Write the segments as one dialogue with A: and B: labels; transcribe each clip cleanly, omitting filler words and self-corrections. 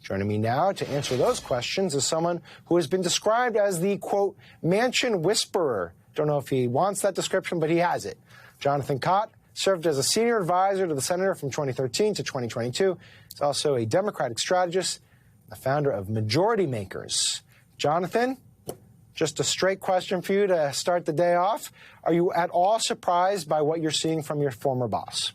A: Joining me now to answer those questions is someone who has been described as the, quote, Manchin whisperer. Don't know if he wants that description, but he has it. Jonathan Cott served as a senior advisor to the senator from 2013 to 2022. He's also a Democratic strategist, the founder of Majority Makers. Jonathan, just a straight question for you to start the day off. Are you at all surprised by what you're seeing from your former boss?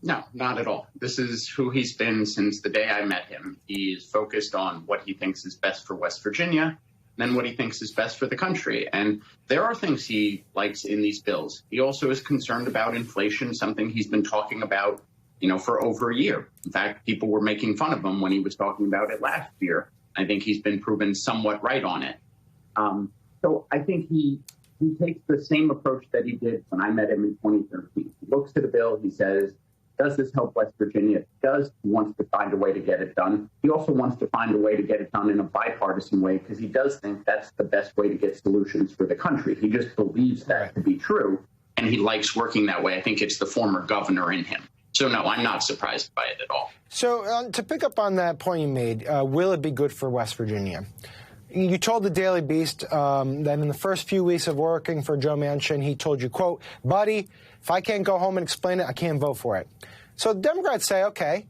B: No, not at all. This is who he's been since the day I met him. He's focused on what he thinks is best for West Virginia, and then what he thinks is best for the country. And there are things he likes in these bills. He also is concerned about inflation, something he's been talking about, for over a year. In fact, people were making fun of him when he was talking about it last year. I think he's been proven somewhat right on it. So I think he takes the same approach that he did when I met him in 2013. He looks to the bill, he says, does this help West Virginia? He wants to find a way to get it done. He also wants to find a way to get it done in a bipartisan way because he does think that's the best way to get solutions for the country. He just believes that to be true, and he likes working that way. I think it's the former governor in him. So, no, I'm not surprised by it at all.
A: So to pick up on that point you made, will it be good for West Virginia? You told the Daily Beast that in the first few weeks of working for Joe Manchin, he told you, quote, buddy, if I can't go home and explain it, I can't vote for it. So the Democrats say, okay,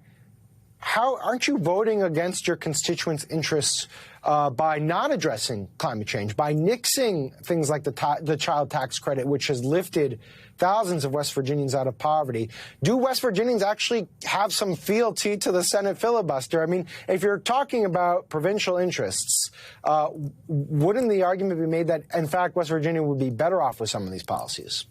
A: aren't you voting against your constituents' interests by not addressing climate change, by nixing things like the child tax credit, which has lifted thousands of West Virginians out of poverty? Do West Virginians actually have some fealty to the Senate filibuster? I mean, if you're talking about provincial interests, wouldn't the argument be made that, in fact, West Virginia would be better off with some of these policies?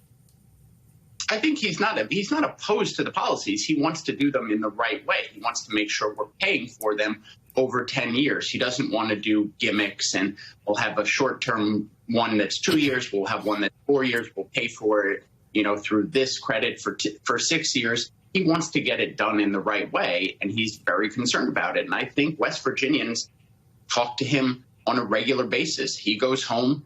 B: I think he's not opposed to the policies. He wants to do them in the right way. He wants to make sure we're paying for them over 10 years. He doesn't want to do gimmicks and we'll have a short-term one that's 2 years. We'll have one that's 4 years. We'll pay for it, through this credit for 6 years. He wants to get it done in the right way, and he's very concerned about it. And I think West Virginians talk to him on a regular basis. He goes home.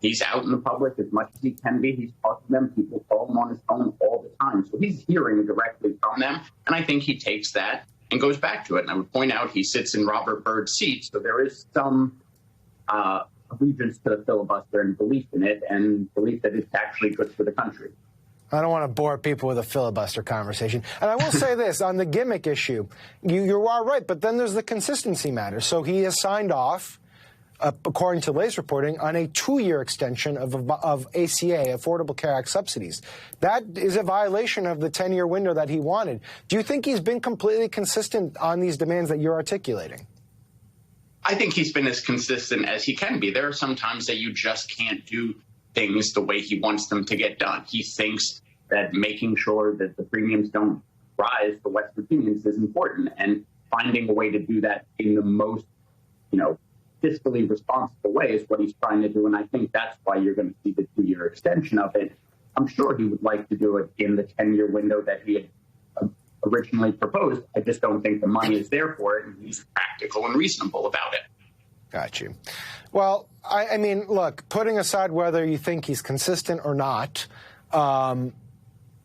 B: He's out in the public as much as he can be. He's talking to them. People call him on his phone all the time. So he's hearing directly from them. And I think he takes that and goes back to it. And I would point out he sits in Robert Byrd's seat. So there is some allegiance to the filibuster and belief in it and belief that it's actually good for the country.
A: I don't want to bore people with a filibuster conversation. And I will say this, on the gimmick issue, you are right, but then there's the consistency matter. So he has signed off, according to latest reporting, on a 2-year extension of ACA, Affordable Care Act subsidies. That is a violation of the 10-year window that he wanted. Do you think he's been completely consistent on these demands that you're articulating?
B: I think he's been as consistent as he can be. There are some times that you just can't do things the way he wants them to get done. He thinks that making sure that the premiums don't rise for West Virginians is important, and finding a way to do that in the most, fiscally responsible way is what he's trying to do. And I think that's why you're going to see the 2-year extension of it. I'm sure he would like to do it in the 10-year window that he had originally proposed. I just don't think the money is there for it, and he's practical and reasonable about it.
A: Got you. Well, I mean, look, putting aside whether you think he's consistent or not,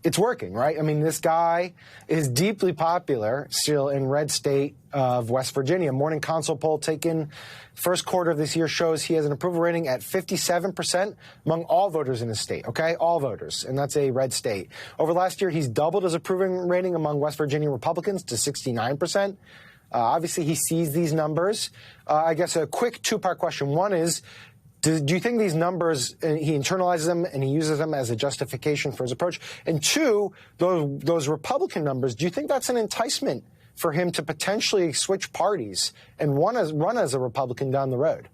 A: it's working, right? I mean, this guy is deeply popular still in red state of West Virginia. Morning Consult poll taken first quarter of this year shows he has an approval rating at 57% among all voters in his state, okay? All voters, and that's a red state. Over last year, he's doubled his approval rating among West Virginia Republicans to 69%. Obviously, he sees these numbers. I guess a quick two-part question. One is, do you think these numbers, he internalizes them and he uses them as a justification for his approach? And two, those Republican numbers, do you think that's an enticement for him to potentially switch parties and run as a Republican down the road?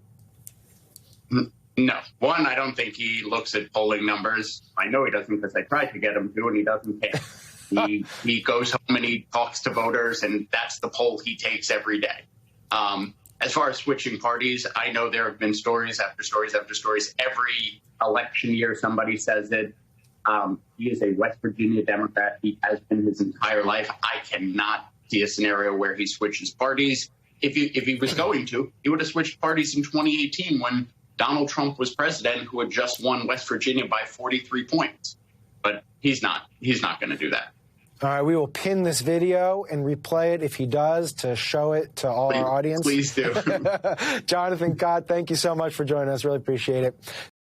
B: No. One, I don't think he looks at polling numbers. I know he doesn't because I tried to get him to, and he doesn't care. He goes home and he talks to voters, and that's the poll he takes every day. As far as switching parties, I know there have been stories after stories after stories. Every election year, somebody says it. He is a West Virginia Democrat. He has been his entire life. I cannot see a scenario where he switches parties. If he was going to, he would have switched parties in 2018 when Donald Trump was president, who had just won West Virginia by 43 points. But he's not. He's not going to do that.
A: All right, we will pin this video and replay it if he does to show it to all our audience.
B: Please do.
A: Jonathan Cott, thank you so much for joining us. Really appreciate it.